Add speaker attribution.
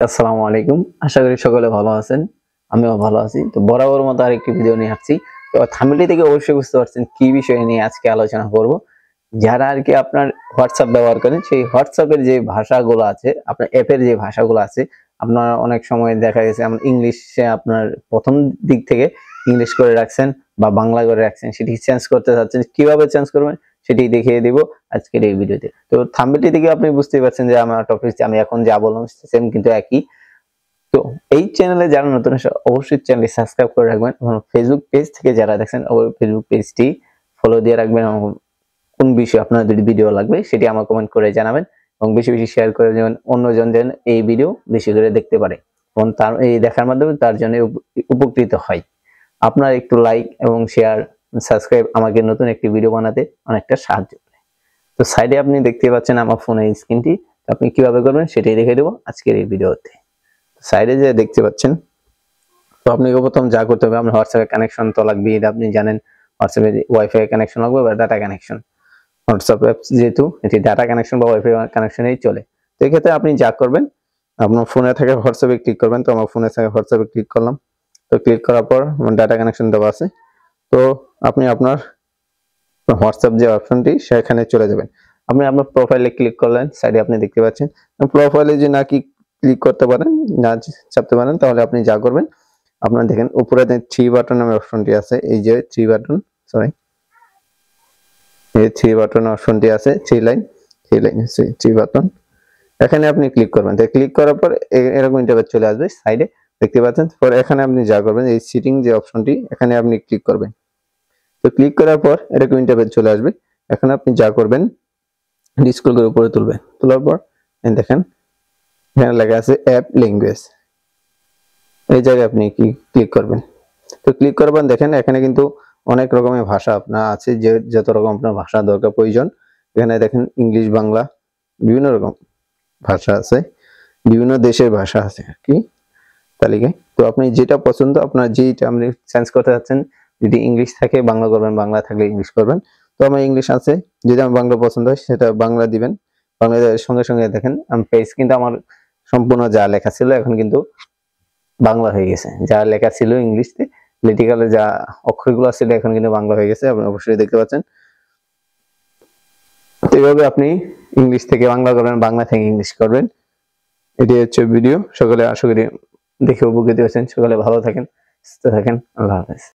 Speaker 1: আসসালামু আলাইকুম। আশা করি সকলে ভালো আছেন। আমিও ভালো আছি। তো বরাবর মতো আরেকটি ভিডিও নিয়ে আসছি। তো থাম্বনেল থেকে অবশ্যই বুঝতে পারছেন কি বিষয় নিয়ে আজকে আলোচনা করব। যারা আরকি আপনার WhatsApp ব্যবহার করেন, সেই WhatsApp এর যে ভাষাগুলো আছে, আপনার অ্যাপের যে ভাষাগুলো আছে, আপনারা অনেক সময় দেখা গেছে ইংলিশে আপনার ১ম দিক থেকে ইংলিশ করে রাখছেন বা বাংলা করে রাখছেন, সেটি চেঞ্জ করতে চাচ্ছেন। কিভাবে চেঞ্জ করবেন সেটি দেখিয়ে দিব আজকের এই ভিডিওতে। তো থাম্বনেলটি থেকে আপনি বুঝতেই পারছেন যে আমার টপিক আমি এখন যা বললাম সেম কিন্তু একই। তো এই চ্যানেলে যারা নতুন আসে অবশ্যই চ্যানেলটি সাবস্ক্রাইব করে রাখবেন এবং ফেসবুক পেজ থেকে যারা দেখছেন ফেসবুক পেজটি ফলো দিয়ে রাখবেন এবং কোন বিষয়ে আপনার যদি ভিডিও লাগবে সেটি আমার কমেন্ট করে জানাবেন এবং বেশি বেশি শেয়ার করে দেবেন, অন্যজন যেন এই ভিডিও বেশি করে দেখতে পারে এবং তার এই দেখার মাধ্যমে তার জন্য উপকৃত হয়। আপনার একটু লাইক এবং শেয়ার সাবস্ক্রাইব আমাকে নতুন একটি ভিডিও বানাতে অনেকটা সাহায্য করে। তো সাইডে আপনি দেখতে পাচ্ছেন আমার ফোনের স্ক্রিনটি, আপনি কিভাবে করবেন সেটাই দেখিয়ে দেবো আজকের এই ভিডিওতে। সাইডে যে দেখতে পাচ্ছেন, তো আপনি প্রথম যা করতে হবে, আপনার হোয়াটসঅ্যাপে কানেকশন তো লাগবে, এটা আপনি জানেন। হোয়াটসঅ্যাপে ওয়াইফাই কানেকশন লাগবে বা ডাটা কানেকশন। হোয়াটসঅ্যাপ অ্যাপস যেহেতু এটি ডাটা কানেকশন বা ওয়াইফাই কানেকশনেই চলে, তো এক্ষেত্রে আপনি যা করবেন, আপনার ফোনে থেকে হোয়াটসঅ্যাপে ক্লিক করবেন। তো আমার ফোনে থেকে হোয়াটসঅ্যাপে ক্লিক করলাম। তো ক্লিক করার পর ডাটা কানেকশন দেওয়া আছে, তো আপনি আপনার হোয়াটসঅ্যাপ যে অপশনটি সেখানে চলে যাবেন। আপনি আপনার প্রোফাইলে ক্লিক করলেন, সাইডে আপনি দেখতে পাচ্ছেন প্রোফাইলে যে নাকি ক্লিক করতে পারেন না চাপতে পারেন, তাহলে আপনি যা করবেন, আপনারা দেখেন উপরে যে থ্রি বাটন নামের অপশনটি আছে, এই যে থ্রি বাটন, সরি এই থ্রি বাটন অপশনটি আছে, থ্রি লাইন আছে থ্রি বাটন, এখানে আপনি ক্লিক করবেন। তো ক্লিক করার পর এরকম ইন্টারফেস চলে আসবে, সাইডে দেখতে পাচ্ছেন। পরে এখানে আপনি যা করবেন, এই সিটিং যে অপশনটি এখানে আপনি ক্লিক করবেন। তো ক্লিক করার পর এরকম ইন্টারফেস চলে আসবে। এখন আপনি যা করবেন, স্ক্রল করে উপরে তুলবেন, তোলার পর দেখেন এখানে লেখা আছে অ্যাপ ল্যাঙ্গুয়েজ, এই জায়গায় আপনি ক্লিক করবেন। তো ক্লিক করার পর দেখেন এখানে কিন্তু অনেক রকমের ভাষা আপনার আছে, যে যত রকম আপনার ভাষা দরকার প্রয়োজন। এখানে দেখেন ইংলিশ, বাংলা, বিভিন্ন রকম ভাষা আছে, বিভিন্ন দেশের ভাষা আছে আর কি তালিকায়। তো আপনি যেটা পছন্দ, আপনার যেটা আপনি চেঞ্জ করতে চাচ্ছেন, যদি ইংলিশ থাকে বাংলা করবেন, বাংলা থাকলে ইংলিশ করবেন। তো আমার ইংলিশ আছে, যদি আমার বাংলা পছন্দ হয় সেটা বাংলা দিবেন। বাংলা সঙ্গে সঙ্গে দেখেন পেজ কিন্তু আমার সম্পূর্ণ যা লেখা ছিল এখন কিন্তু বাংলা হয়ে গেছে। যা লেখা ছিল ইংলিশে লিটিকালে যা অক্ষরগুলো ছিল এখন কিন্তু বাংলা হয়ে গেছে, আপনি অবশ্যই দেখতে পাচ্ছেন। তো এইভাবে আপনি ইংলিশ থেকে বাংলা করবেন, বাংলা থেকে ইংলিশ করবেন। এটি হচ্ছে ভিডিও। সকলে আশা করি দেখে উপকৃত হয়েছেন। সকলে ভালো থাকেন, সুস্থ থাকেন। আল্লাহ হাফেজ।